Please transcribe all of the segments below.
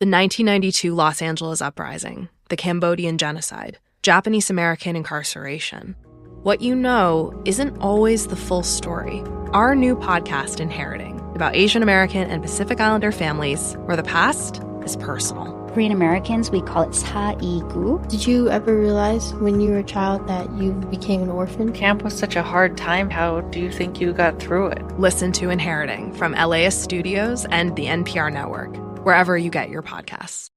The 1992 Los Angeles Uprising, the Cambodian genocide, Japanese American incarceration. What you know isn't always the full story. Our new podcast, Inheriting, about Asian American and Pacific Islander families where the past is personal. Korean Americans, we call it 사이구. Did you ever realize when you were a child that you became an orphan? Camp was such a hard time. How do you think you got through it? Listen to Inheriting from LAist Studios and the NPR network, wherever you get your podcasts.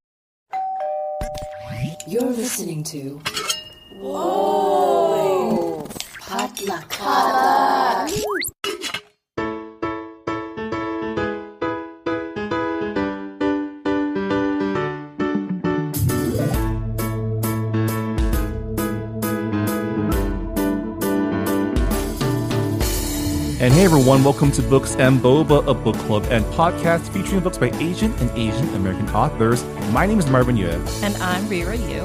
You're listening to Whoa! Potluck. And hey everyone, welcome to Books and Boba, a book club and podcast featuring books by Asian and Asian American authors. My name is Marvin Yue. And I'm Rira Yu.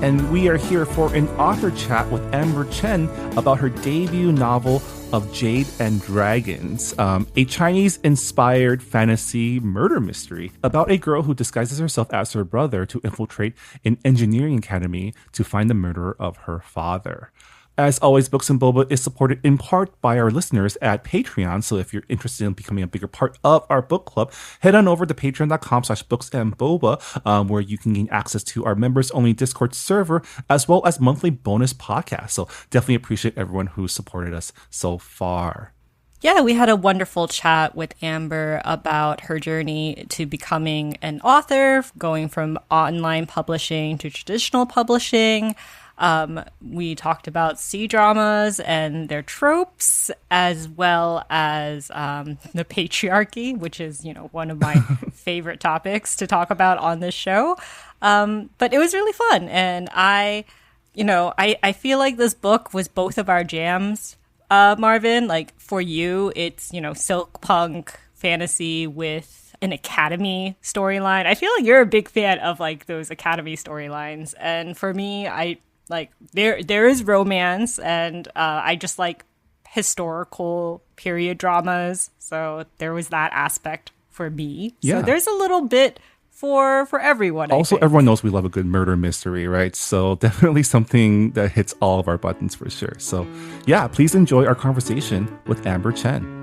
And we are here for an author chat with Amber Chen about her debut novel of Jade and Dragons, a Chinese-inspired fantasy murder mystery about a girl who disguises herself as her brother to infiltrate an engineering academy to find the murderer of her father. As always, Books and Boba is supported in part by our listeners at Patreon. So if you're interested in becoming a bigger part of our book club, head on over to patreon.com/booksandboba, where you can gain access to our members-only Discord server, as well as monthly bonus podcasts. So definitely appreciate everyone who's supported us so far. Yeah, we had a wonderful chat with Amber about her journey to becoming an author, going from online publishing to traditional publishing. We talked about C-dramas and their tropes, as well as the patriarchy, which is, one of my favorite topics to talk about on this show. But it was really fun. And I feel like this book was both of our jams, Marvin. Like for you, it's, silk punk fantasy with an academy storyline. I feel like you're a big fan of like those academy storylines. And for me, there is romance, and I just like historical period dramas. So there was that aspect for me. Yeah. So there's a little bit for everyone. Also, everyone knows we love a good murder mystery, right? So definitely something that hits all of our buttons for sure. So yeah, please enjoy our conversation with Amber Chen.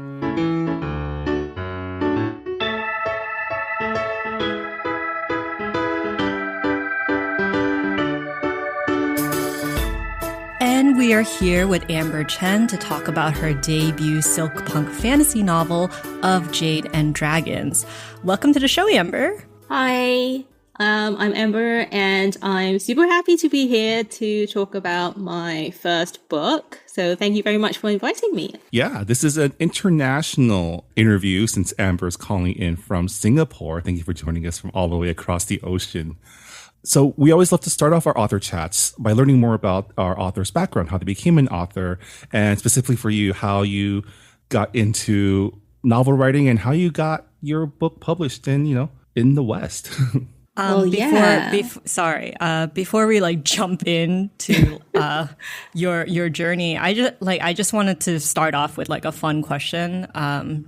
And we are here with Amber Chen to talk about her debut silk punk fantasy novel of Jade and Dragons. Welcome to the show, Amber. Hi, I'm Amber, and I'm super happy to be here to talk about my first book. So thank you very much for inviting me. Yeah, this is an international interview since Amber is calling in from Singapore. Thank you for joining us from all the way across the ocean. So we always love to start off our author chats by learning more about our author's background, how they became an author, and specifically for you, how you got into novel writing and how you got your book published in the West. Before we jump into your journey, I just wanted to start off with a fun question,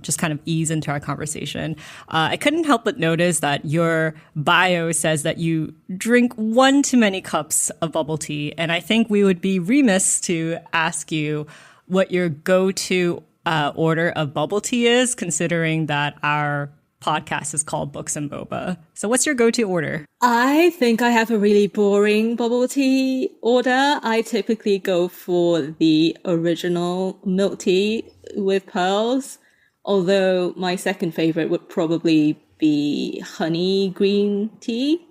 just kind of ease into our conversation. I couldn't help but notice that your bio says that you drink one too many cups of bubble tea, and I think we would be remiss to ask you what your go-to order of bubble tea is, considering that our podcast is called Books and Boba. So what's your go-to order? I think I have a really boring bubble tea order. I typically go for the original milk tea with pearls, although my second favorite would probably be honey green tea,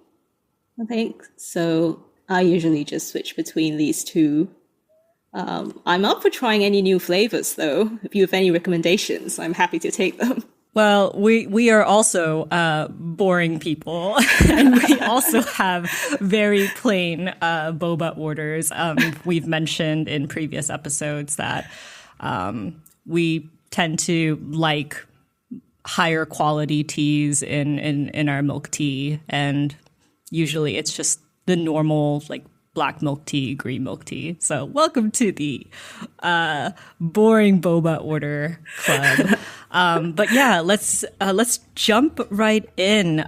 I think. So I usually just switch between these two. I'm up for trying any new flavors, though. If you have any recommendations, I'm happy to take them. Well, we are also boring people, and we also have very plain boba orders. We've mentioned in previous episodes that we tend to like higher quality teas in our milk tea, and usually it's just the normal black milk tea, green milk tea. So welcome to the boring boba order club. But yeah, let's jump right in.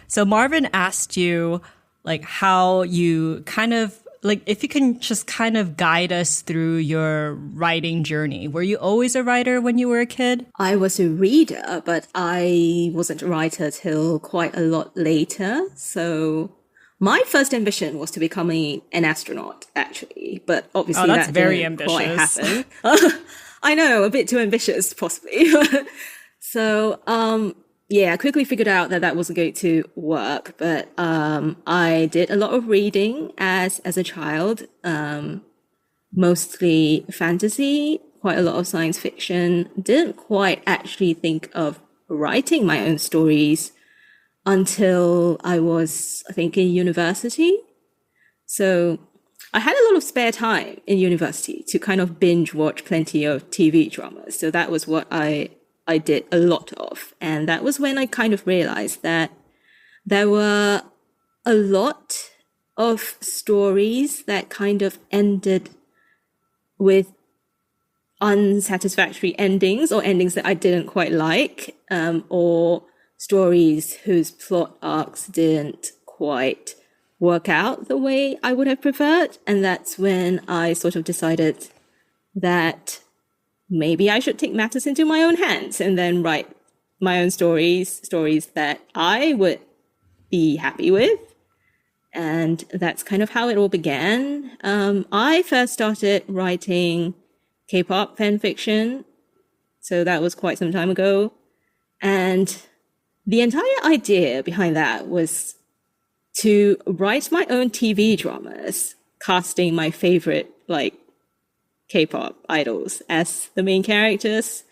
So Marvin asked you like how you kind of like if you can just kind of guide us through your writing journey. Were you always a writer when you were a kid? I was a reader, but I wasn't a writer till quite a lot later. So my first ambition was to become an astronaut, actually, but obviously that's that very didn't ambitious. quite happen. I know, a bit too ambitious, possibly. So, yeah, I quickly figured out that wasn't going to work, but I did a lot of reading as a child, mostly fantasy, quite a lot of science fiction. Didn't quite actually think of writing my own stories until I was, I think, in university. So I had a lot of spare time in university to kind of binge watch plenty of TV dramas. So that was what I did a lot of. And that was when I kind of realized that there were a lot of stories that kind of ended with unsatisfactory endings or endings that I didn't quite like, or stories whose plot arcs didn't quite work out the way I would have preferred. And that's when I sort of decided that maybe I should take matters into my own hands and then write my own stories that I would be happy with. And that's kind of how it all began. I first started writing K-pop fan fiction. So that was quite some time ago. And the entire idea behind that was to write my own TV dramas, casting my favorite, like, K-pop idols as the main characters.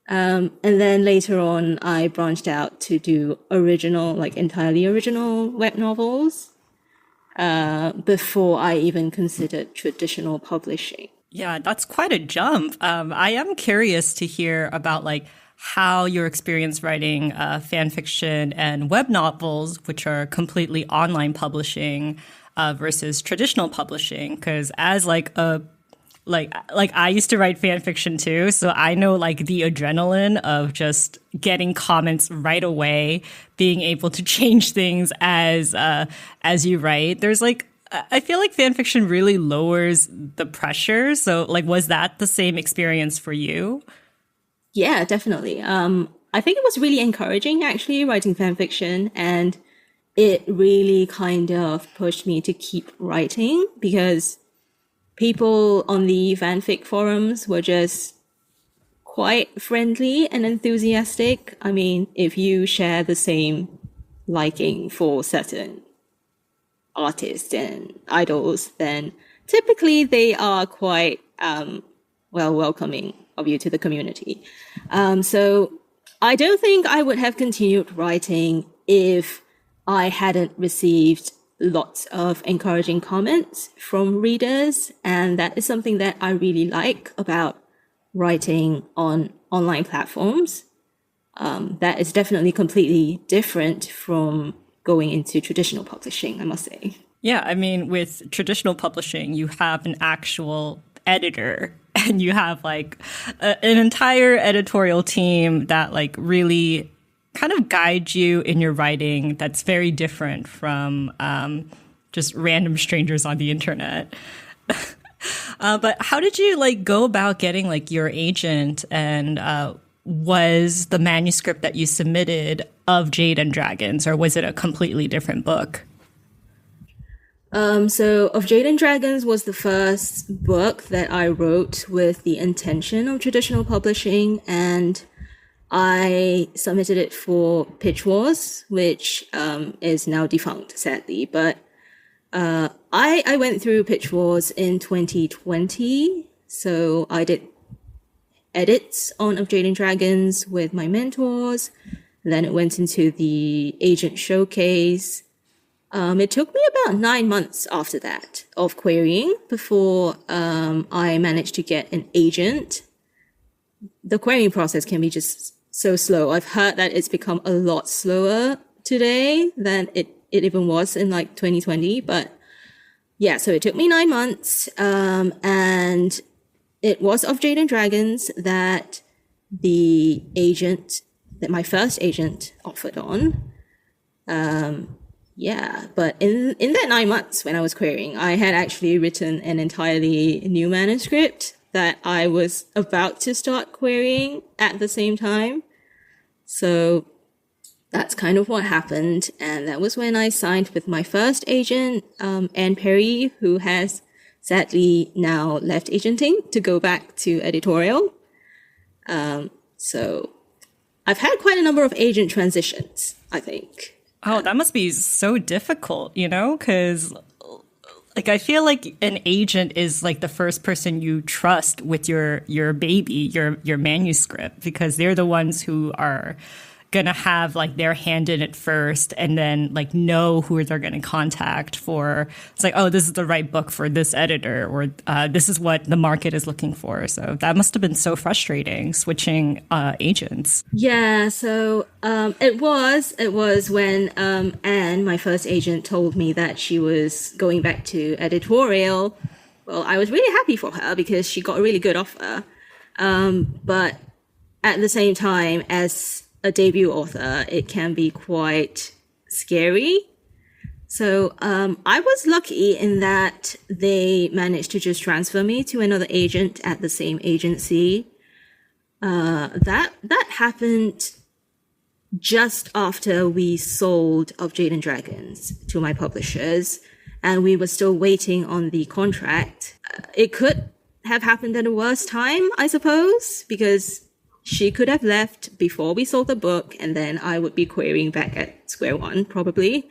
And then later on, I branched out to do original, like entirely original web novels, before I even considered traditional publishing. Yeah, that's quite a jump. I am curious to hear about like how your experience writing fan fiction and web novels, which are completely online publishing, versus traditional publishing. Because as like I used to write fan fiction too, so I know like the adrenaline of just getting comments right away, being able to change things as you write. There's like I feel like fan fiction really lowers the pressure. So like, was that the same experience for you? Yeah, definitely. I think it was really encouraging actually writing fan fiction, and it really kind of pushed me to keep writing because people on the fanfic forums were just quite friendly and enthusiastic. I mean, if you share the same liking for certain artists and idols, then typically they are quite welcoming of you to the community. So I don't think I would have continued writing if I hadn't received lots of encouraging comments from readers. And that is something that I really like about writing on online platforms. That is definitely completely different from going into traditional publishing, I must say. Yeah, I mean, with traditional publishing, you have an actual editor and you have like an entire editorial team that like really kind of guide you in your writing. That's very different from just random strangers on the internet. But how did you like go about getting like your agent, and was the manuscript that you submitted of Jade and Dragons, or was it a completely different book? So Of Jade and Dragons was the first book that I wrote with the intention of traditional publishing, and I submitted it for Pitch Wars, which is now defunct, sadly. But I went through Pitch Wars in 2020, so I did edits on Of Jade and Dragons with my mentors. Then it went into the agent showcase. It took me about 9 months after that of querying before I managed to get an agent. The querying process can be just so slow. I've heard that it's become a lot slower today than it even was in like 2020. But yeah, so it took me 9 months. And it was Of Jade and Dragons that the agent that my first agent offered on. But in that 9 months when I was querying, I had actually written an entirely new manuscript that I was about to start querying at the same time. So that's kind of what happened. And that was when I signed with my first agent, Anne Perry, who has sadly now left agenting to go back to editorial. So I've had quite a number of agent transitions, I think. Oh, that must be so difficult, because like I feel like an agent is like the first person you trust with your baby, your manuscript, because they're the ones who are gonna have like their hand in it first, and then like know who they're gonna contact for. It's like, oh, this is the right book for this editor, or this is what the market is looking for. So that must have been so frustrating switching agents. Yeah, so it was when Anne, my first agent, told me that she was going back to editorial. Well, I was really happy for her because she got a really good offer. But at the same time, as a debut author, it can be quite scary. So I was lucky in that they managed to just transfer me to another agent at the same agency. That happened just after we sold Of Jade and Dragons to my publishers, and we were still waiting on the contract. It could have happened at a worse time, I suppose, because she could have left before we sold the book, and then I would be querying back at square one, probably.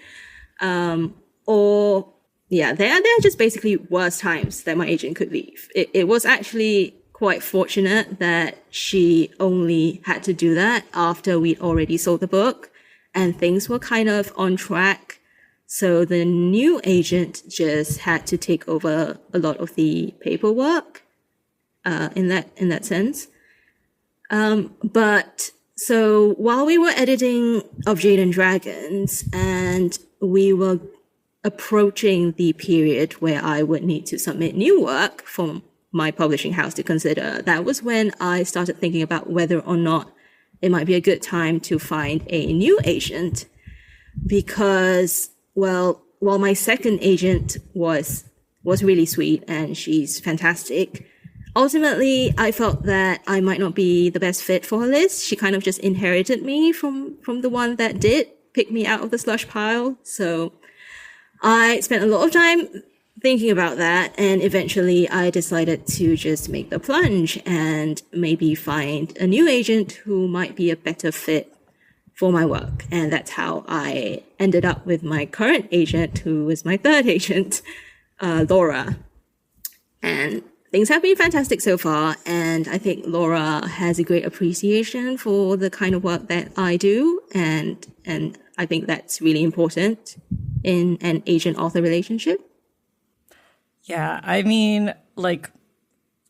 There are just basically worse times that my agent could leave. It was actually quite fortunate that she only had to do that after we'd already sold the book, and things were kind of on track. So the new agent just had to take over a lot of the paperwork, in that sense. But so while we were editing Of Jade and Dragons, and we were approaching the period where I would need to submit new work for my publishing house to consider, that was when I started thinking about whether or not it might be a good time to find a new agent. Because, well, while my second agent was really sweet and she's fantastic, ultimately, I felt that I might not be the best fit for her list. She kind of just inherited me from the one that did pick me out of the slush pile. So I spent a lot of time thinking about that, and eventually I decided to just make the plunge and maybe find a new agent who might be a better fit for my work. And that's how I ended up with my current agent, who was my third agent, Laura. And things have been fantastic so far, and I think Laura has a great appreciation for the kind of work that I do, and I think that's really important in an agent-author relationship. Yeah, I mean, like,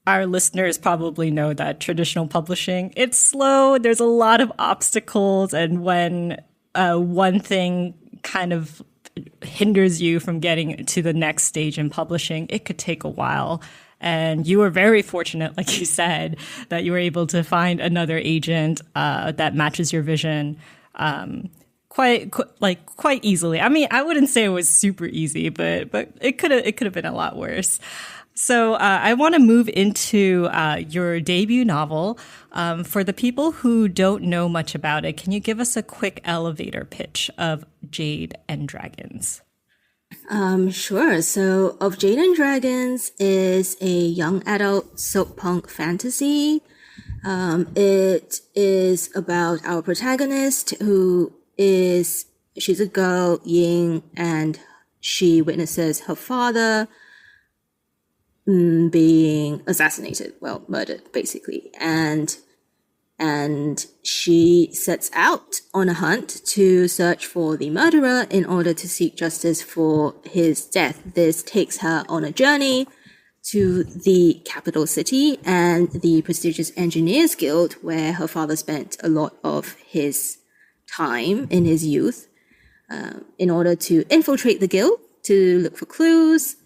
our listeners probably know that traditional publishing, it's slow, there's a lot of obstacles, and when one thing kind of hinders you from getting to the next stage in publishing, it could take a while. And you were very fortunate, like you said, that you were able to find another agent that matches your vision quite easily. I mean, I wouldn't say it was super easy, but it could have been a lot worse. So I want to move into your debut novel. For the people who don't know much about it, can you give us a quick elevator pitch of Jade and Dragons? Sure. So Of Jade and Dragons is a young adult soap punk fantasy. It is about our protagonist she's a girl, Ying, and she witnesses her father being assassinated, murdered, basically. And she sets out on a hunt to search for the murderer in order to seek justice for his death. This takes her on a journey to the capital city and the prestigious Engineers Guild, where her father spent a lot of his time in his youth, in order to infiltrate the guild, to look for clues.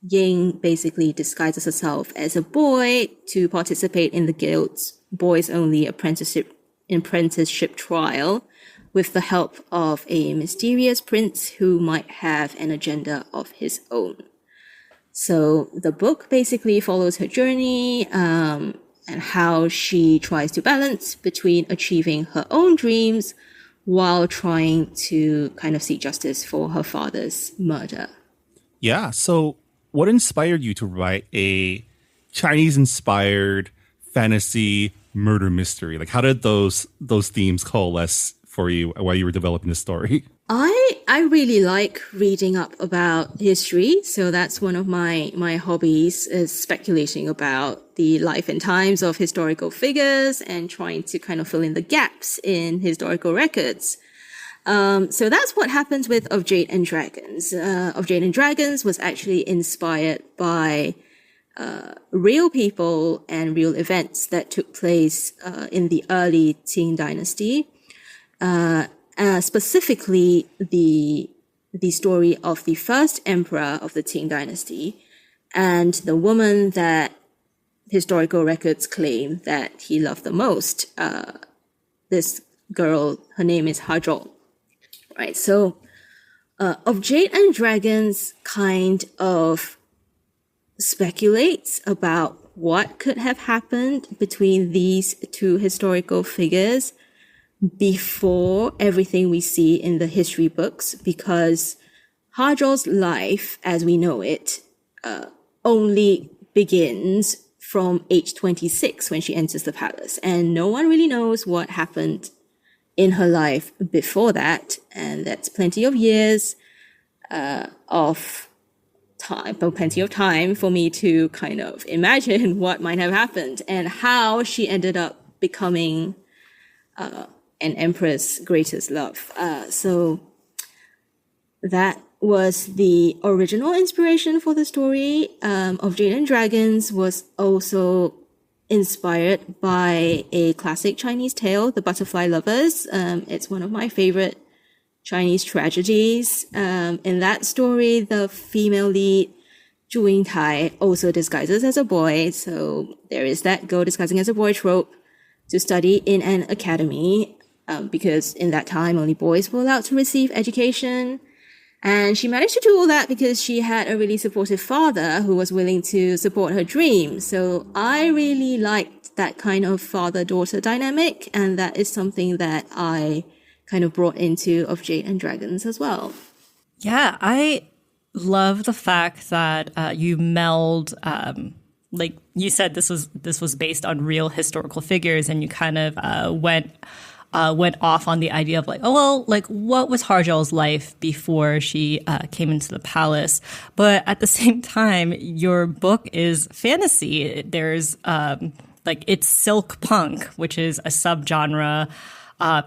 Ying basically disguises herself as a boy to participate in the guild's boys-only apprenticeship trial with the help of a mysterious prince who might have an agenda of his own. So the book basically follows her journey and how she tries to balance between achieving her own dreams while trying to kind of seek justice for her father's murder. Yeah. So what inspired you to write a Chinese-inspired fantasy murder mystery? Like, how did those themes coalesce for you while you were developing the story? I really like reading up about history, so that's one of my hobbies, is speculating about the life and times of historical figures and trying to kind of fill in the gaps in historical records. So that's what happens with Of Jade and Dragons. Of Jade and Dragons was actually inspired by real people and real events that took place in the early Qing dynasty. Specifically the story of the first emperor of the Qing dynasty and the woman that historical records claim that he loved the most. This girl, her name is Hajol. Right, so Of Jade and Dragons kind of speculates about what could have happened between these two historical figures before everything we see in the history books, because Hajol's life, as we know it, only begins from age 26 when she enters the palace, and no one really knows what happened in her life before that, and that's plenty of years of time, but plenty of time for me to kind of imagine what might have happened and how she ended up becoming an empress' greatest love. So that was the original inspiration for the story. Of Jade and Dragons was also inspired by a classic Chinese tale, The Butterfly Lovers. It's one of my favorite Chinese tragedies. In that story, the female lead, Zhu Yingtai, also disguises as a boy. So there is that girl disguising as a boy trope to study in an academy. Because in that time, only boys were allowed to receive education. And she managed to do all that because she had a really supportive father who was willing to support her dream. So I really liked that kind of father-daughter dynamic. And that is something that I kind of brought into Of Jade and Dragons as well. Yeah, I love the fact that you meld, like you said, this was based on real historical figures, and you kind of went off on the idea of like, oh, well, like what was Harjol's life before she came into the palace? But at the same time, your book is fantasy. There's like it's silk punk, which is a subgenre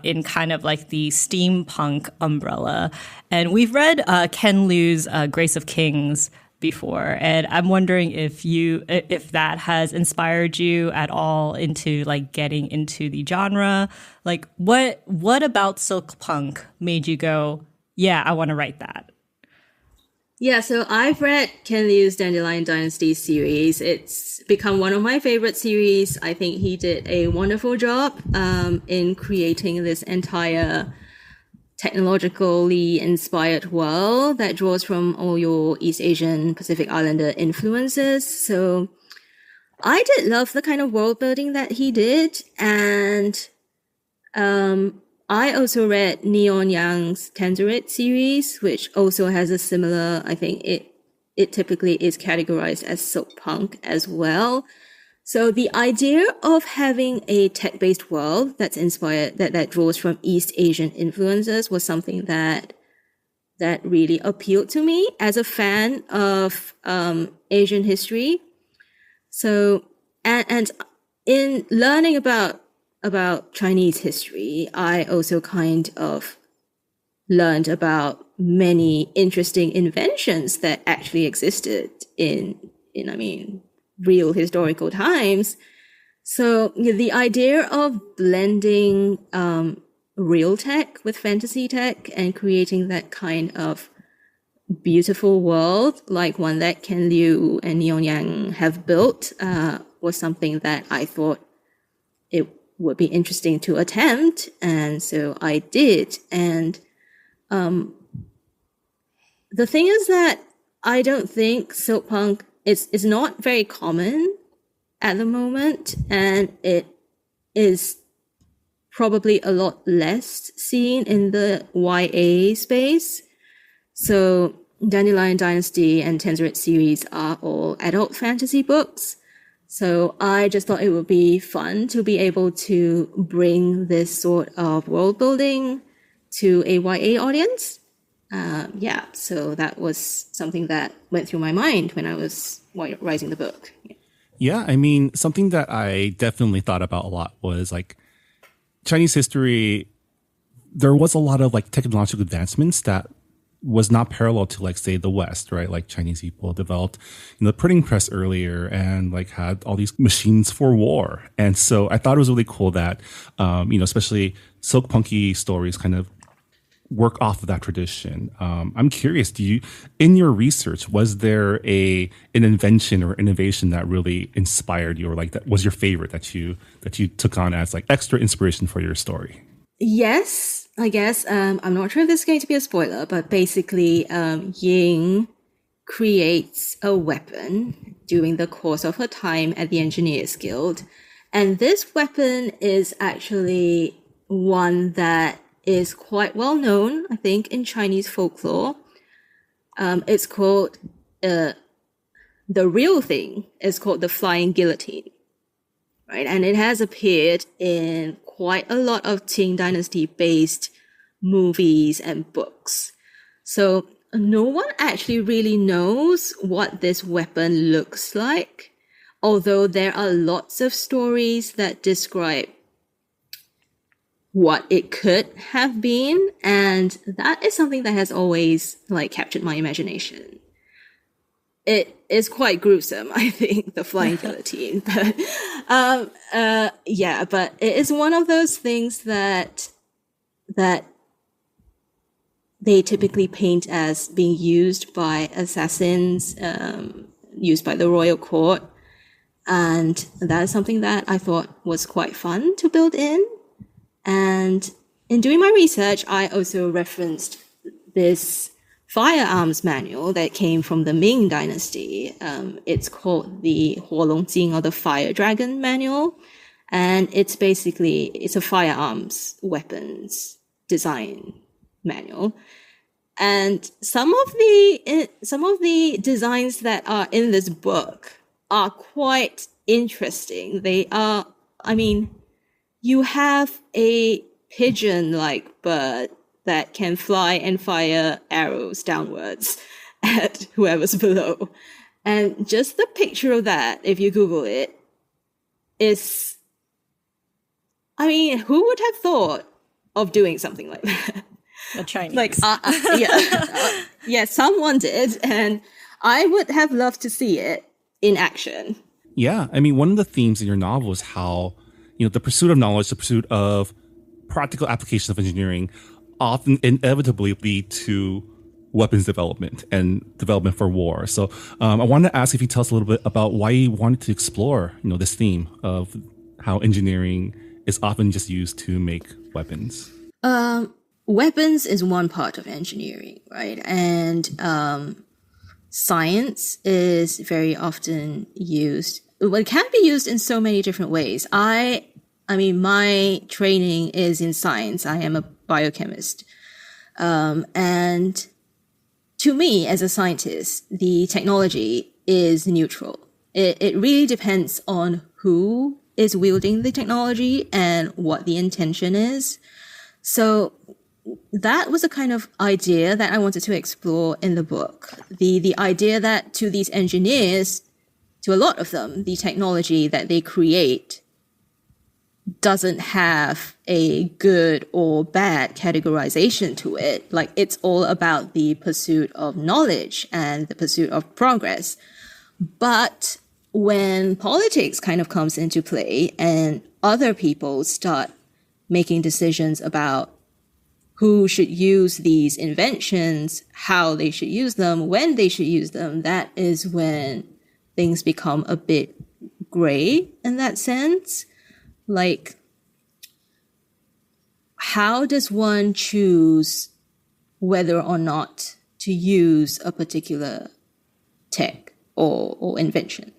in kind of like the steampunk umbrella. And we've read Ken Liu's Grace of Kings before, and I'm wondering if that has inspired you at all into like getting into the genre. Like what about silk punk made you go, yeah, I want to write that? Yeah, so I've read Ken Liu's Dandelion Dynasty series. It's become one of my favorite series. I think he did a wonderful job in creating this entire technologically inspired world that draws from all your East Asian Pacific Islander influences. So I did love the kind of world building that he did. And I also read Neon Yang's Kanzeret series, which also has a similar, I think it typically is categorized as silk punk as well. So the idea of having a tech-based world that's inspired, that draws from East Asian influences was something that really appealed to me as a fan of Asian history. So, and in learning about Chinese history, I also kind of learned about many interesting inventions that actually existed in real historical times. So the idea of blending real tech with fantasy tech and creating that kind of beautiful world, like one that Ken Liu and Neon Yang have built, was something that I thought it would be interesting to attempt. And so I did. And the thing is that I don't think silk punk is not very common at the moment, and it is probably a lot less seen in the YA space. So Dandelion Dynasty and Tenzorit series are all adult fantasy books. So I just thought it would be fun to be able to bring this sort of world building to a YA audience. So that was something that went through my mind when I was writing the book. Yeah, I mean, something that I definitely thought about a lot was like Chinese history. There was a lot of like technological advancements that was not parallel to like, say, the West, right? Like Chinese people developed, the printing press earlier and like had all these machines for war. And so I thought it was really cool that, especially silk punky stories kind of work off of that tradition. I'm curious, in your research, was there an invention or innovation that really inspired you, or like that was your favorite that you took on as like extra inspiration for your story? Yes, I guess. I'm not sure if this is going to be a spoiler, but basically, Ying creates a weapon during the course of her time at the Engineers Guild. And this weapon is actually one that is quite well known, I think, in Chinese folklore. It's called, the real thing is called the flying guillotine, right? And it has appeared in quite a lot of Qing Dynasty based movies and books. So no one actually really knows what this weapon looks like, although there are lots of stories that describe what it could have been. And that is something that has always like captured my imagination. It is quite gruesome, I think, the flying guillotine. But but it is one of those things that they typically paint as being used by assassins, used by the royal court. And that is something that I thought was quite fun to build in. And in doing my research, I also referenced this firearms manual that came from the Ming Dynasty. It's called the Huolongjing, or the Fire Dragon Manual. And it's a firearms weapons design manual. And some of the designs that are in this book are quite interesting. You have a pigeon-like bird that can fly and fire arrows downwards at whoever's below. And just the picture of that, if you Google it, is... who would have thought of doing something like that? The Chinese. Someone did. And I would have loved to see it in action. Yeah, one of the themes in your novel is how the pursuit of knowledge, the pursuit of practical applications of engineering often inevitably lead to weapons development and development for war. So I wanted to ask if you tell us a little bit about why you wanted to explore, this theme of how engineering is often just used to make weapons. Weapons is one part of engineering, right? And science is very often used. Well, it can be used in so many different ways. My training is in science. I am a biochemist. And to me, as a scientist, the technology is neutral. It really depends on who is wielding the technology and what the intention is. So that was a kind of idea that I wanted to explore in the book. The idea that to these engineers, to a lot of them, the technology that they create doesn't have a good or bad categorization to it. Like, it's all about the pursuit of knowledge and the pursuit of progress. But when politics kind of comes into play and other people start making decisions about who should use these inventions, how they should use them, when they should use them, that is when things become a bit gray in that sense. Like, how does one choose whether or not to use a particular tech or invention?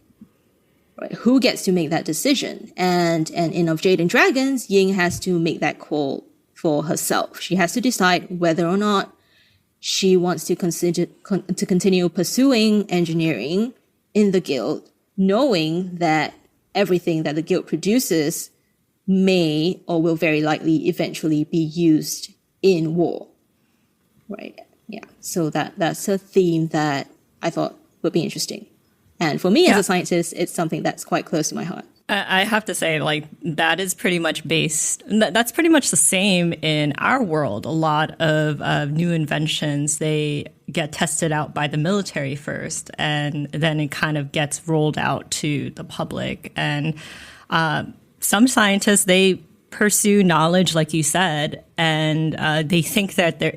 Right? Who gets to make that decision? And in Of Jade and Dragons, Ying has to make that call for herself. She has to decide whether or not she wants to continue pursuing engineering in the guild, knowing that everything that the guild produces may or will very likely eventually be used in war. Right? Yeah. So that's a theme that I thought would be interesting. And for me as a scientist, it's something that's quite close to my heart. I have to say, like, that is pretty much that's pretty much the same in our world. A lot of new inventions, they get tested out by the military first, and then it kind of gets rolled out to the public. And some scientists, they pursue knowledge, like you said, and they think that their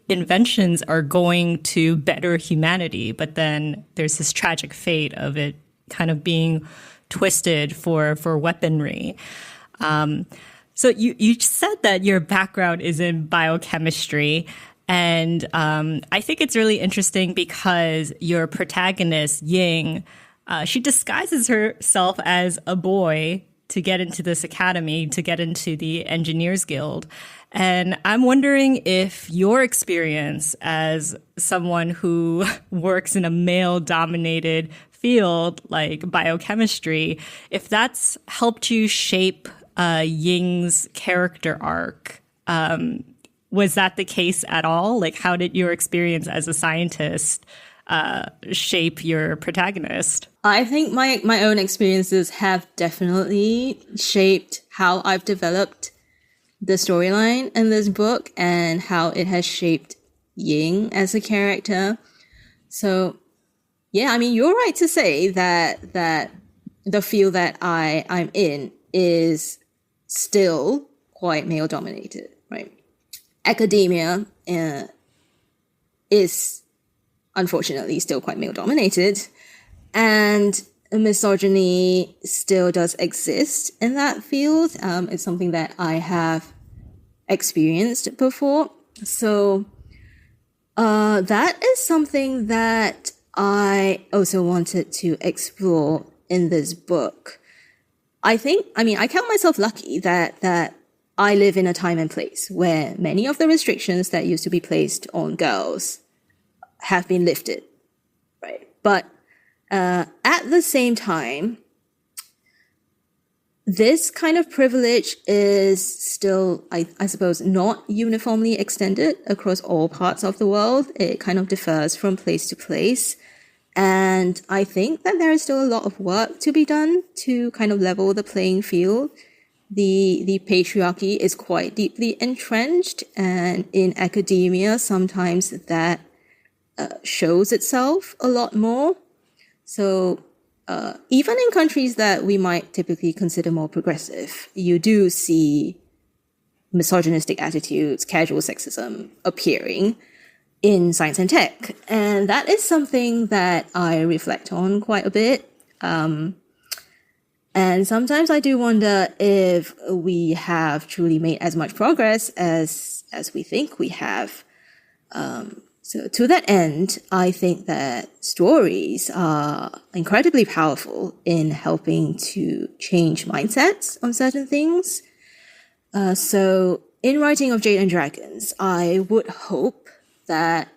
inventions are going to better humanity. But then there's this tragic fate of it kind of being twisted for weaponry. So you said that your background is in biochemistry. And I think it's really interesting because your protagonist, Ying, she disguises herself as a boy to get into this academy, to get into the Engineers Guild. And I'm wondering if your experience as someone who works in a male-dominated field like biochemistry, if that's helped you shape Ying's character arc. Was that the case at all? Like, how did your experience as a scientist shape your protagonist? I think my own experiences have definitely shaped how I've developed the storyline in this book and how it has shaped Ying as a character. So, yeah, I mean, you're right to say that the field that I'm in is still quite male dominated, right? Academia is unfortunately still quite male dominated, and misogyny still does exist in that field. It's something that I have experienced before. So that is something that I also wanted to explore in this book. I count myself lucky that I live in a time and place where many of the restrictions that used to be placed on girls have been lifted, right? But at the same time, this kind of privilege is still, I suppose, not uniformly extended across all parts of the world. It kind of differs from place to place. And I think that there is still a lot of work to be done to kind of level the playing field. The patriarchy is quite deeply entrenched, and in academia, sometimes that shows itself a lot more. So even in countries that we might typically consider more progressive, you do see misogynistic attitudes, casual sexism appearing in science and tech. And that is something that I reflect on quite a bit. And sometimes I do wonder if we have truly made as much progress as we think we have. So to that end, I think that stories are incredibly powerful in helping to change mindsets on certain things. So in writing Of Jade and Dragons, I would hope that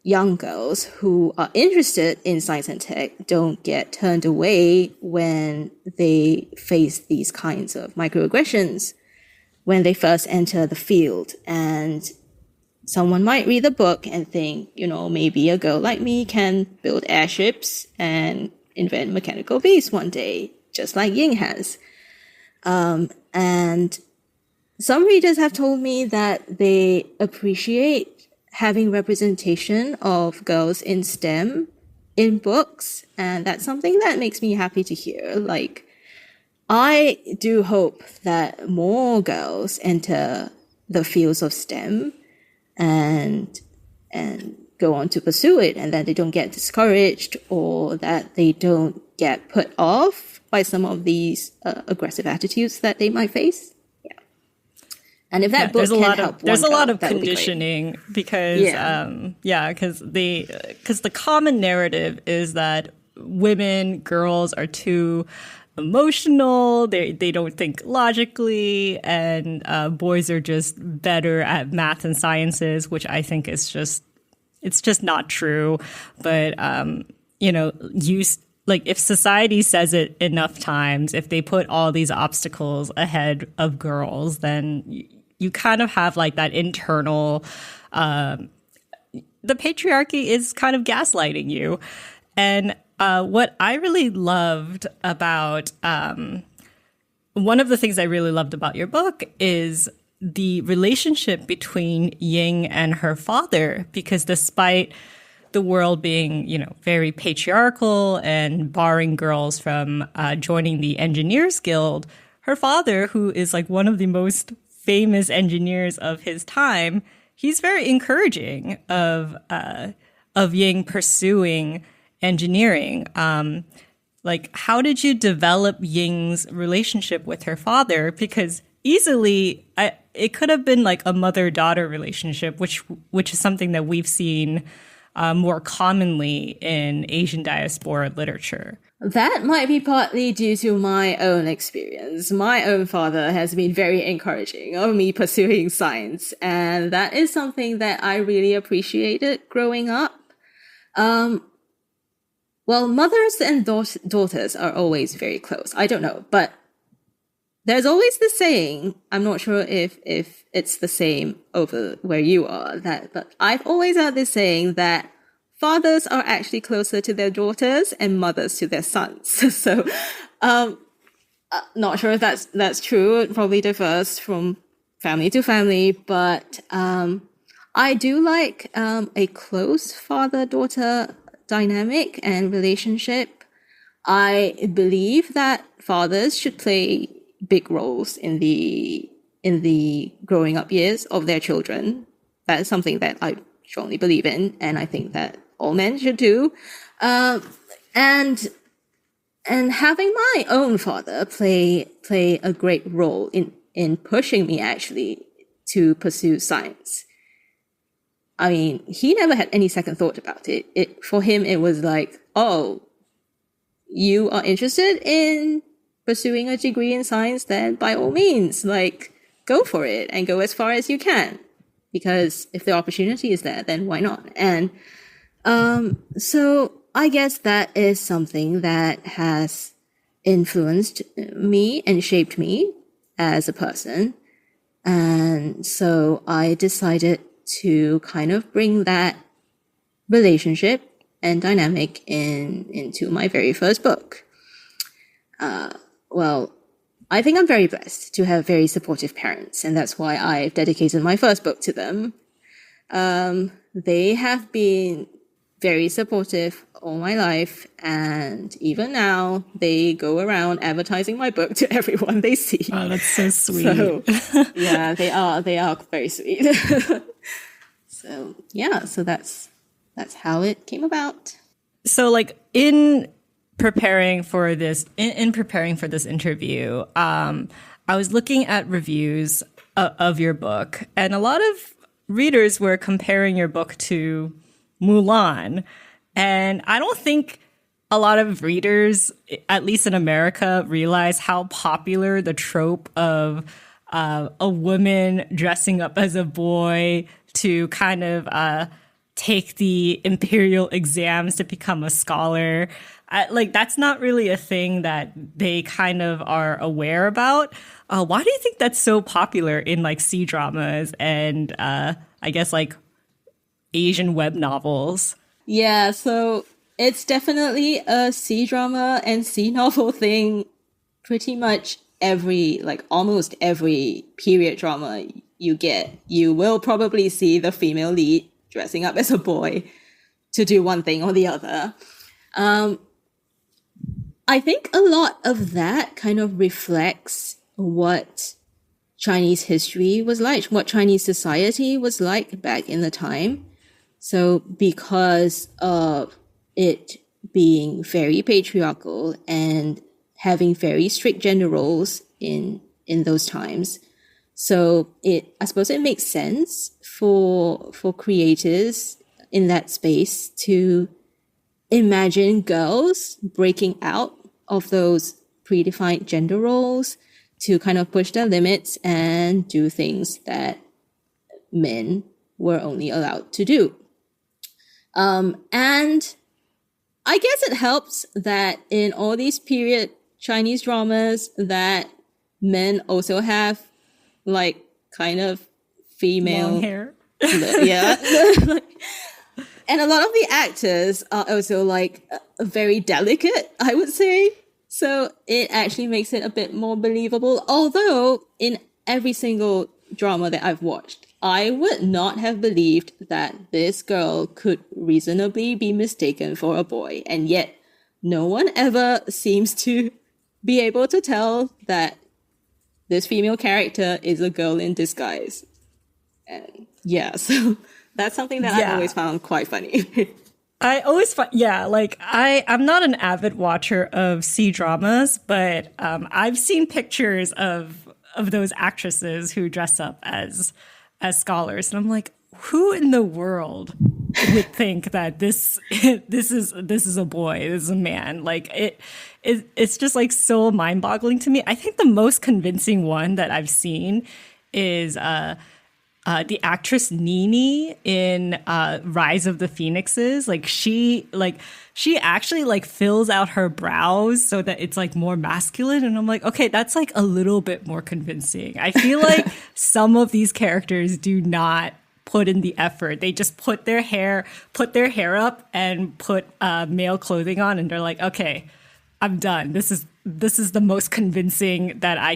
young girls who are interested in science and tech don't get turned away when they face these kinds of microaggressions when they first enter the field. And someone might read the book and think, maybe a girl like me can build airships and invent mechanical beasts one day, just like Ying has. And some readers have told me that they appreciate having representation of girls in STEM in books, and that's something that makes me happy to hear. Like, I do hope that more girls enter the fields of STEM and go on to pursue it and that they don't get discouraged or that they don't get put off by some of these aggressive attitudes that they might face. Yeah. And if that book can help there's one a lot girl, of that would be great. conditioning because because the common narrative is that girls are too emotional, they don't think logically, and boys are just better at math and sciences, which I think is just not true. But if society says it enough times, if they put all these obstacles ahead of girls, then you kind of have like that internal the patriarchy is kind of gaslighting you. And what I really loved about one of the things I really loved about your book is the relationship between Ying and her father, because despite the world being, very patriarchal and barring girls from joining the Engineers Guild, her father, who is like one of the most famous engineers of his time, he's very encouraging of Ying pursuing engineering. How did you develop Ying's relationship with her father? Because easily it could have been like a mother-daughter relationship, which is something that we've seen more commonly in Asian diaspora literature. That might be partly due to my own experience. My own father has been very encouraging of me pursuing science, and that is something that I really appreciated growing up. Well, mothers and daughters are always very close. I don't know, but there's always the saying, I'm not sure if it's the same over where you are, but I've always had this saying that fathers are actually closer to their daughters and mothers to their sons. So, not sure if that's true. It probably differs from family to family, but I do like a close father-daughter dynamic and relationship. I believe that fathers should play big roles in the growing up years of their children. That is something that I strongly believe in, and I think that all men should do. And having my own father play a great role in pushing me actually to pursue science. I mean, he never had any second thought about it. For him, it was like, oh, you are interested in pursuing a degree in science, then by all means, go for it and go as far as you can. Because if the opportunity is there, then why not? And so I guess that is something that has influenced me and shaped me as a person. And so I decided to kind of bring that relationship and dynamic into my very first book. Well, I think I'm very blessed to have very supportive parents, and that's why I've dedicated my first book to them. They have been very supportive all my life, and even now they go around advertising my book to everyone they see. Oh, that's so sweet. So, yeah, they are very sweet. So that's how it came about. So in preparing for this interview, I was looking at reviews of your book, and a lot of readers were comparing your book to Mulan. And I don't think a lot of readers, at least in America, realize how popular the trope of a woman dressing up as a boy to kind of take the imperial exams to become a scholar. That's not really a thing that they kind of are aware about. Why do you think that's so popular in C-dramas and I guess Asian web novels? Yeah, so it's definitely a C-drama and C-novel thing. Pretty much almost every period drama you get, you will probably see the female lead dressing up as a boy to do one thing or the other. I think a lot of that kind of reflects what Chinese history was like, what Chinese society was like back in the time. So because of it being very patriarchal and having very strict gender roles in those times, so I suppose it makes sense for creators in that space to imagine girls breaking out of those predefined gender roles to kind of push their limits and do things that men were only allowed to do. And I guess it helps that in all these period Chinese dramas that men also have like kind of female long hair. Yeah. And a lot of the actors are also like very delicate, I would say. So it actually makes it a bit more believable. Although in every single drama that I've watched, I would not have believed that this girl could reasonably be mistaken for a boy. And yet no one ever seems to be able to tell that this female character is a girl in disguise. And yeah, so that's something that I've always found quite funny. I always find, I'm not an avid watcher of C-dramas, but I've seen pictures of those actresses who dress up as scholars, and I'm like, who in the world would think that this is a boy, this is a man? Like it's just like so mind-boggling to me. I think the most convincing one that I've seen is the actress Nini in Rise of the Phoenixes. Like she actually like fills out her brows so that it's like more masculine, and I'm like, okay, that's like a little bit more convincing. I feel like some of these characters do not put in the effort. They just put their hair up and put male clothing on, and they're like, okay, I'm done. This is the most convincing that I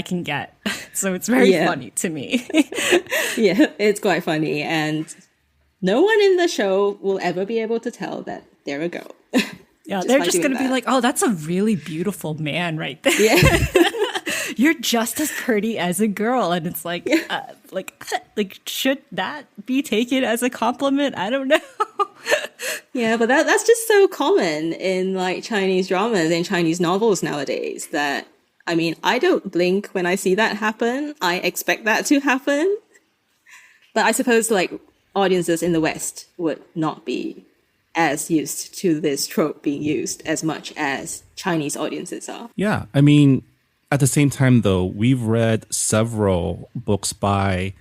can get. So it's very funny to me. Yeah, it's quite funny. And no one in the show will ever be able to tell that they're a girl. Yeah, they're just going to be like, oh, that's a really beautiful man right there. Yeah. You're just as pretty as a girl. And it's like, should that be taken as a compliment? I don't know. Yeah, but that's just so common in like Chinese dramas and Chinese novels nowadays that, I mean, I don't blink when I see that happen. I expect that to happen. But I suppose like audiences in the West would not be as used to this trope being used as much as Chinese audiences are. Yeah, I mean, at the same time, though, we've read several books by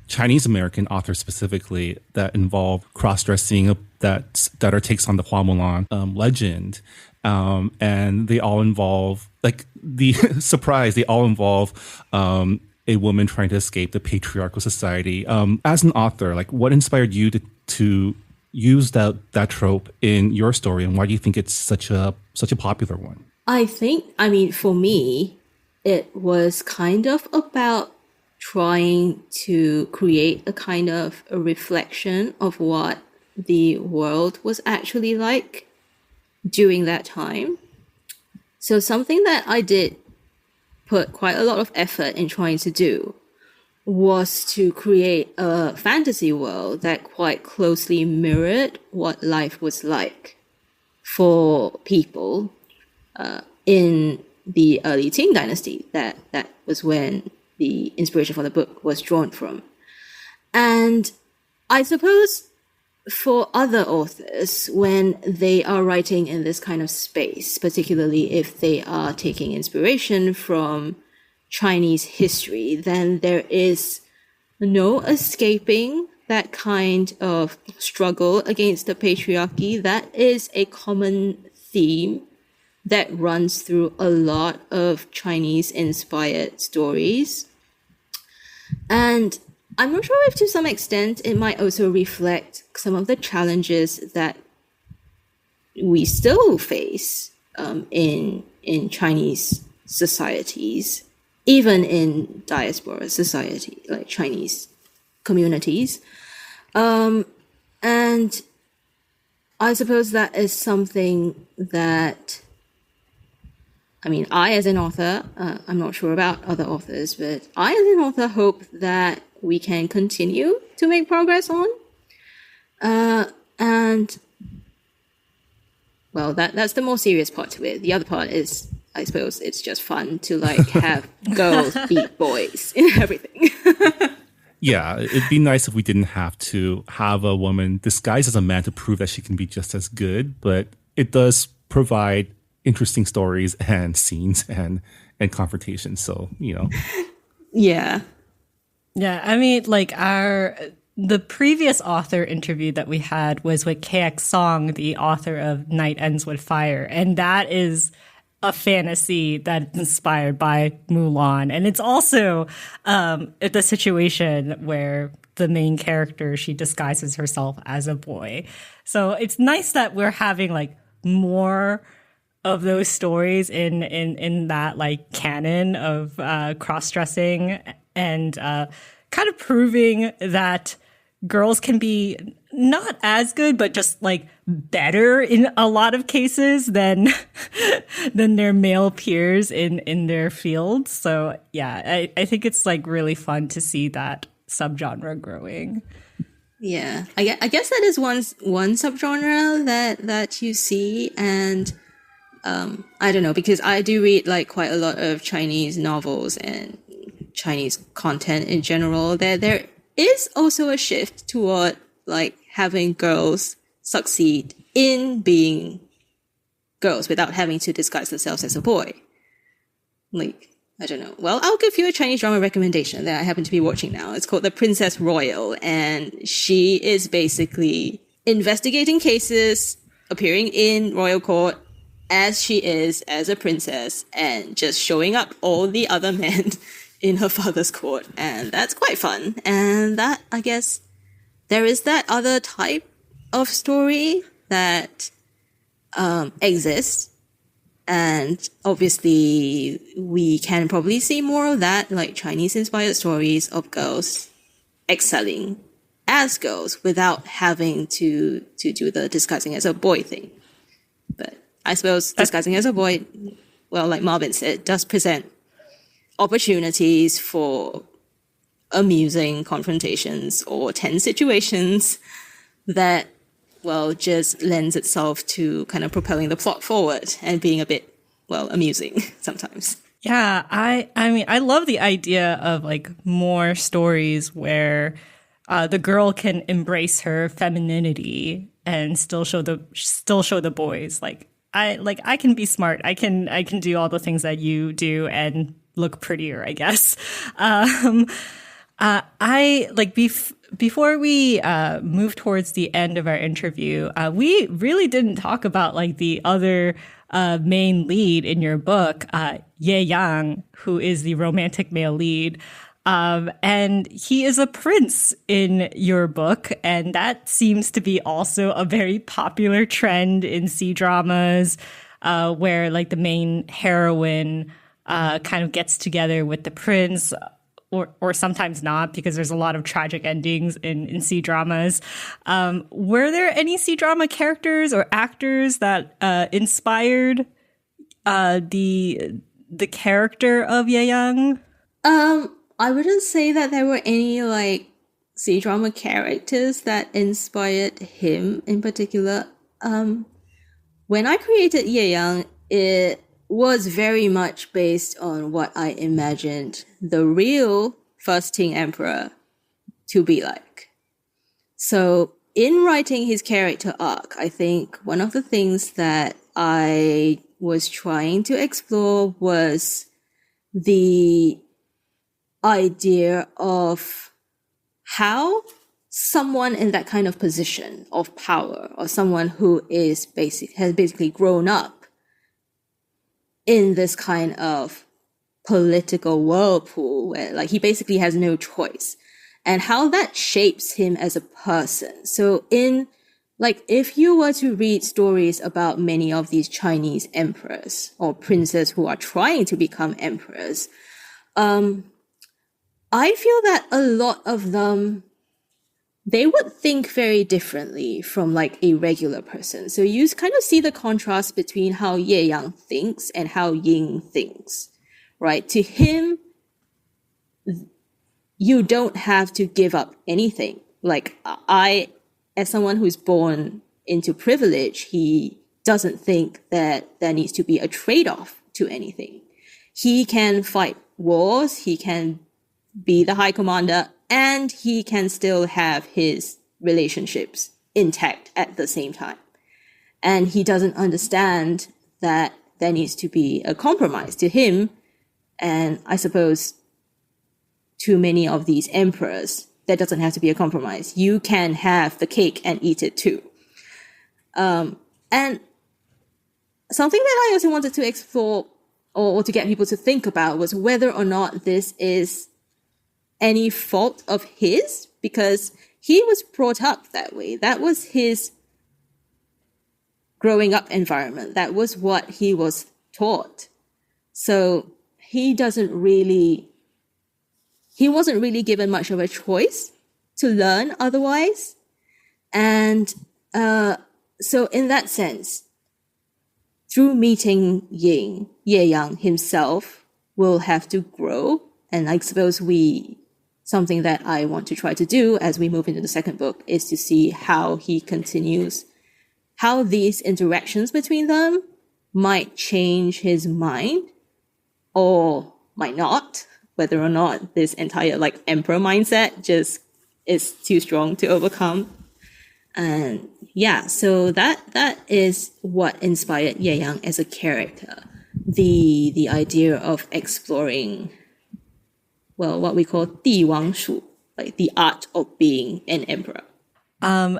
Chinese American authors specifically that involve cross-dressing that are takes on the Hua Mulan legend. And they all involve, like, the surprise, they all involve a woman trying to escape the patriarchal society. As an author, like, what inspired you to use that trope in your story, and why do you think it's such a popular one? I think, I mean, for me, it was kind of about trying to create a kind of a reflection of what the world was actually like during that time. So something that I did put quite a lot of effort in trying to do was to create a fantasy world that quite closely mirrored what life was like for people in the early Qing dynasty. That was when the inspiration for the book was drawn from. And I suppose for other authors, when they are writing in this kind of space, particularly if they are taking inspiration from Chinese history, then there is no escaping that kind of struggle against the patriarchy. That is a common theme that runs through a lot of Chinese-inspired stories. And I'm not sure if to some extent it might also reflect some of the challenges that we still face in Chinese societies, even in diaspora society, like Chinese communities. And I suppose that is something that, I mean, I as an author, I'm not sure about other authors, but I as an author hope that we can continue to make progress on. And well, that's the more serious part to it. The other part is, I suppose, it's just fun to like have girls beat boys in everything. Yeah, it'd be nice if we didn't have to have a woman disguised as a man to prove that she can be just as good, but it does provide interesting stories and scenes and confrontations. So, Yeah. Yeah, I mean, like the previous author interview that we had was with KX Song, the author of Night Ends with Fire, and that is a fantasy that's inspired by Mulan, and it's also the situation where the main character, she disguises herself as a boy. So it's nice that we're having like more of those stories in that like canon of cross-dressing and kind of proving that girls can be not as good, but just like better in a lot of cases than their male peers in their fields. So yeah, I think it's like really fun to see that subgenre growing. Yeah, I guess that is one subgenre that you see, and I don't know, because I do read like quite a lot of Chinese novels and Chinese content in general. There is also a shift toward like having girls succeed in being girls without having to disguise themselves as a boy. Like, I don't know. Well, I'll give you a Chinese drama recommendation that I happen to be watching now. It's called The Princess Royal, and she is basically investigating cases, appearing in royal court as she is as a princess, and just showing up all the other men in her father's court. And that's quite fun. And that, I guess, there is that other type of story that exists. And obviously, we can probably see more of that, like Chinese-inspired stories of girls excelling as girls without having to do the disguising as a boy thing. But I suppose disguising as a boy, well, like Marvin said, does present opportunities for amusing confrontations or tense situations that, well, just lends itself to kind of propelling the plot forward and being a bit, well, amusing sometimes. Yeah, I mean, I love the idea of like more stories where the girl can embrace her femininity and still show the boys I can be smart. I can do all the things that you do and look prettier, I guess. I like before we move towards the end of our interview, we really didn't talk about like the other main lead in your book, Ye Yang, who is the romantic male lead. And he is a prince in your book, and that seems to be also a very popular trend in C-dramas, where like the main heroine kind of gets together with the prince, or sometimes not, because there's a lot of tragic endings in C-dramas. Were there any C-drama characters or actors that inspired the character of Ye Yang? I wouldn't say that there were any like C-drama characters that inspired him in particular. When I created Ye Yang, it was very much based on what I imagined the real first Qing emperor to be like. So in writing his character arc, I think one of the things that I was trying to explore was the idea of how someone in that kind of position of power, or someone who has basically grown up in this kind of political whirlpool where like he basically has no choice, and how that shapes him as a person. So in like, if you were to read stories about many of these Chinese emperors or princes who are trying to become emperors, I feel that a lot of them, they would think very differently from like a regular person. So you kind of see the contrast between how Ye Yang thinks and how Ying thinks, right? To him, you don't have to give up anything. Like, I as someone who's born into privilege, he doesn't think that there needs to be a trade-off to anything. He can fight wars, he can be the high commander, and he can still have his relationships intact at the same time. And he doesn't understand that there needs to be a compromise. To him, and I suppose to many of these emperors, there doesn't have to be a compromise. You can have the cake and eat it too. And something that I also wanted to explore or to get people to think about was whether or not this is any fault of his, because he was brought up that way. That was his growing up environment. That was what he was taught. So he wasn't really given much of a choice to learn otherwise. And so in that sense, through meeting Ye Yang himself will have to grow. And I suppose something that I want to try to do as we move into the second book is to see how he continues, how these interactions between them might change his mind or might not, whether or not this entire emperor mindset just is too strong to overcome. And yeah, so that is what inspired Ye Yang as a character. The idea of exploring, well, what we call 帝王术, like the art of being an emperor.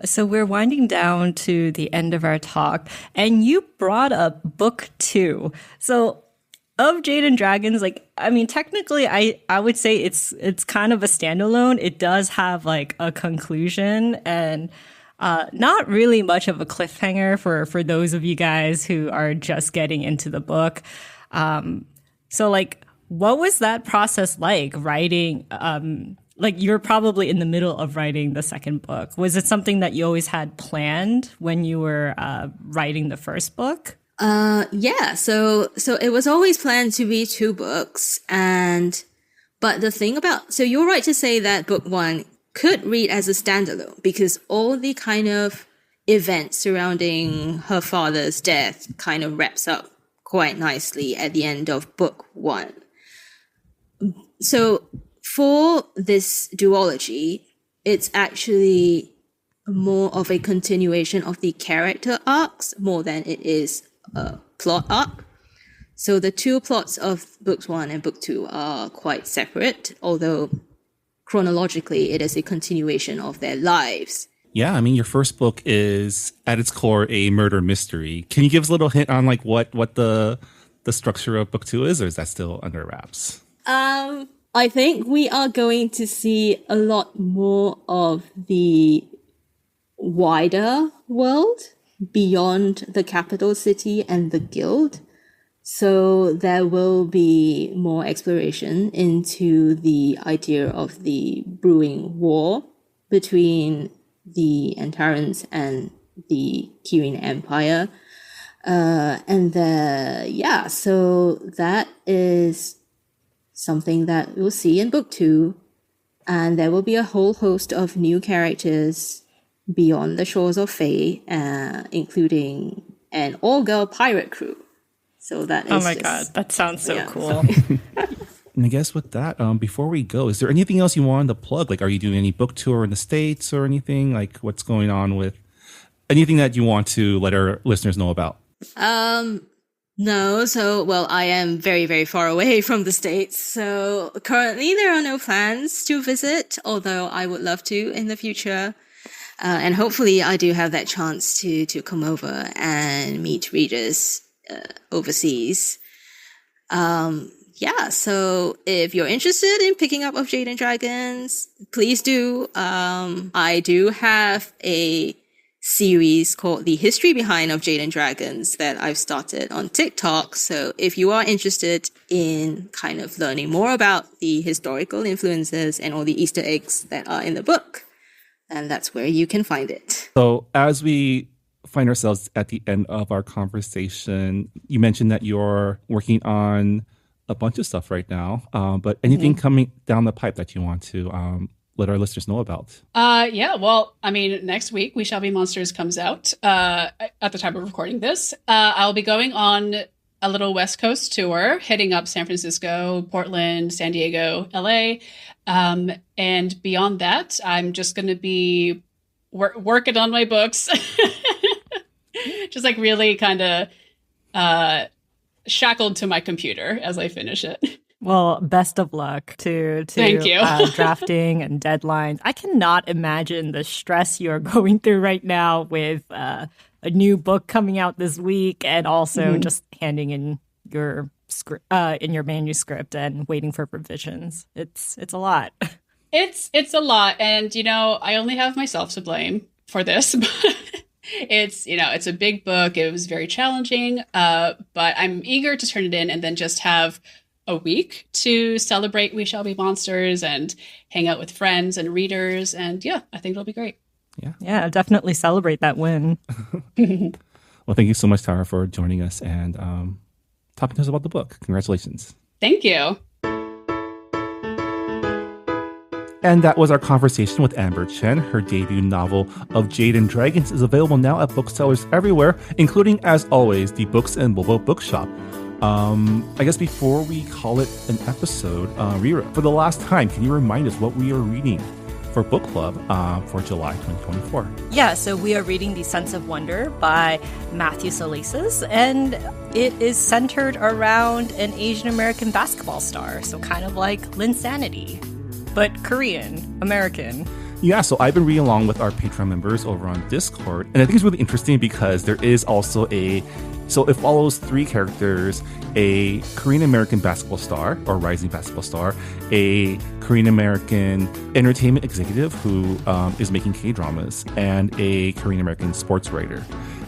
So we're winding down to the end of our talk, and you brought up book 2. So of Jade and Dragons, technically I would say it's kind of a standalone. It does have a conclusion and not really much of a cliffhanger for those of you guys who are just getting into the book. So what was that process like writing? You're probably in the middle of writing the second book. Was it something that you always had planned when you were writing the first book? Yeah. So it was always planned to be 2 books. But the thing so you're right to say that book 1 could read as a standalone because all the kind of events surrounding her father's death kind of wraps up quite nicely at the end of book 1. So for this duology, it's actually more of a continuation of the character arcs more than it is a plot arc. So the 2 plots of books 1 and book 2 are quite separate, although chronologically it is a continuation of their lives. Yeah, your first book is at its core a murder mystery. Can you give us a little hint on what the structure of book 2 is, or is that still under wraps? I think we are going to see a lot more of the wider world beyond the capital city and the guild. So there will be more exploration into the idea of the brewing war between the Antarans and the Kirin Empire. So that is something that we'll see in book 2. And there will be a whole host of new characters beyond the shores of Fae, including an all-girl pirate crew. So that is oh my god, that sounds so cool. And I guess with that, before we go, is there anything else you wanted to plug? Are you doing any book tour in the States or anything? What's going on with anything that you want to let our listeners know about? No. So, I am very, very far away from the States. So currently there are no plans to visit, although I would love to in the future. And hopefully I do have that chance to come over and meet readers overseas. So if you're interested in picking up of Jade and Dragons, please do. I do have a series called The History Behind of Jade and Dragons that I've started on TikTok. So if you are interested in kind of learning more about the historical influences and all the Easter eggs that are in the book, then that's where you can find it. So as we find ourselves at the end of our conversation, you mentioned that you're working on a bunch of stuff right now, but anything coming down the pipe that you want to let our listeners know about? Well, I mean, next week, We Shall Be Monsters comes out at the time of recording this. I'll be going on a little West Coast tour, hitting up San Francisco, Portland, San Diego, LA. And beyond that, I'm just going to be working on my books. Just like really kind of shackled to my computer as I finish it. Well, best of luck to Thank you. Drafting and deadlines. I cannot imagine the stress you're going through right now with a new book coming out this week, and also just handing in your manuscript and waiting for revisions. It's a lot. It's a lot, and I only have myself to blame for this. It's a big book. It was very challenging, but I'm eager to turn it in and then just have a week to celebrate We Shall Be Monsters and hang out with friends and readers. And yeah, I think it'll be great. Yeah, definitely celebrate that win. Well, thank you so much, Tara, for joining us and talking to us about the book. Congratulations. Thank you. And that was our conversation with Amber Chen. Her debut novel of Jade and Dragons is available now at booksellers everywhere, including, as always, the Books and Boba bookshop. I guess before we call it an episode, Rira, for the last time, can you remind us what we are reading for book club for July 2024? Yeah, so we are reading The Sense of Wonder by Matthew Salesses, and it is centered around an Asian American basketball star, so kind of like Linsanity, but Korean American. Yeah, so I've been reading along with our Patreon members over on Discord, and I think it's really interesting because there is also so it follows three characters: a Korean-American basketball star or rising basketball star, a Korean-American entertainment executive who is making K-dramas, and a Korean-American sports writer.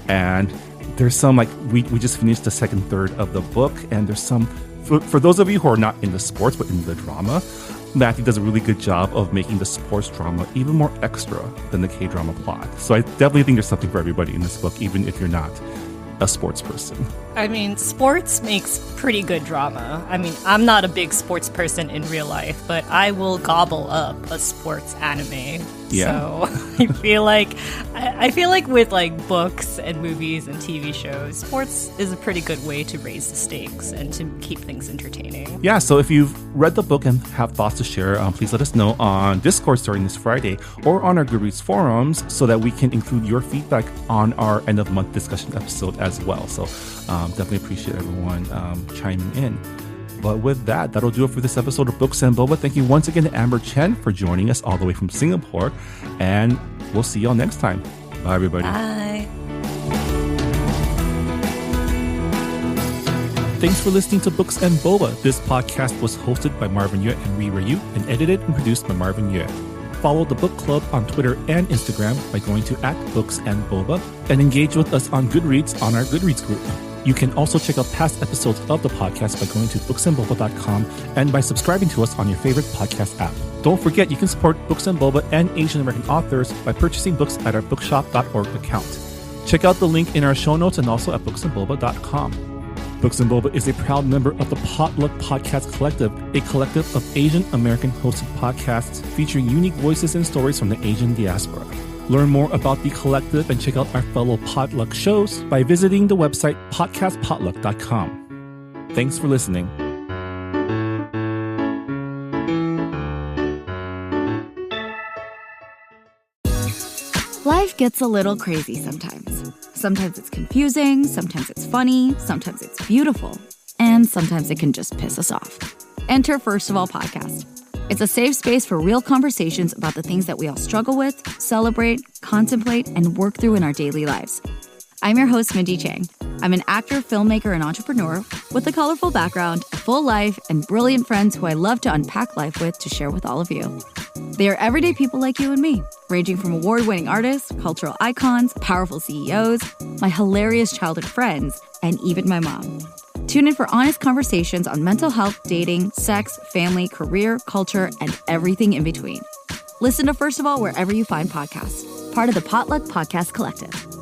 And there's some, we just finished the second third of the book, and there's some, for those of you who are not into sports but into the drama, Matthew does a really good job of making the sports drama even more extra than the K-drama plot. So I definitely think there's something for everybody in this book, even if you're not a sports person. I mean, sports makes pretty good drama. I mean, I'm not a big sports person in real life, but I will gobble up a sports anime. Yeah. So I feel like with books and movies and TV shows, sports is a pretty good way to raise the stakes and to keep things entertaining. Yeah, so if you've read the book and have thoughts to share, please let us know on Discord starting this Friday or on our Goodreads forums so that we can include your feedback on our end of month discussion episode as well. So definitely appreciate everyone chiming in. But with that, that'll do it for this episode of Books and Boba. Thank you once again to Amber Chen for joining us all the way from Singapore. And we'll see y'all next time. Bye, everybody. Bye. Thanks for listening to Books and Boba. This podcast was hosted by Marvin Yue and Rira Yu and edited and produced by Marvin Yue. Follow the book club on Twitter and Instagram by going to @BooksandBoba and engage with us on Goodreads on our Goodreads group. You can also check out past episodes of the podcast by going to booksandboba.com and by subscribing to us on your favorite podcast app. Don't forget, you can support Books and Boba and Asian American authors by purchasing books at our bookshop.org account. Check out the link in our show notes and also at booksandboba.com. Books and Boba is a proud member of the Potluck Podcast Collective, a collective of Asian American hosted podcasts featuring unique voices and stories from the Asian diaspora. Learn more about the collective and check out our fellow Potluck shows by visiting the website podcastpotluck.com. Thanks for listening. Life gets a little crazy sometimes. Sometimes it's confusing, sometimes it's funny, sometimes it's beautiful, and sometimes it can just piss us off. Enter First of All Podcast. It's a safe space for real conversations about the things that we all struggle with, celebrate, contemplate, and work through in our daily lives. I'm your host, Mindy Chang. I'm an actor, filmmaker, and entrepreneur with a colorful background, a full life, and brilliant friends who I love to unpack life with to share with all of you. They are everyday people like you and me, ranging from award-winning artists, cultural icons, powerful CEOs, my hilarious childhood friends, and even my mom. Tune in for honest conversations on mental health, dating, sex, family, career, culture, and everything in between. Listen to First of All wherever you find podcasts, part of the Potluck Podcast Collective.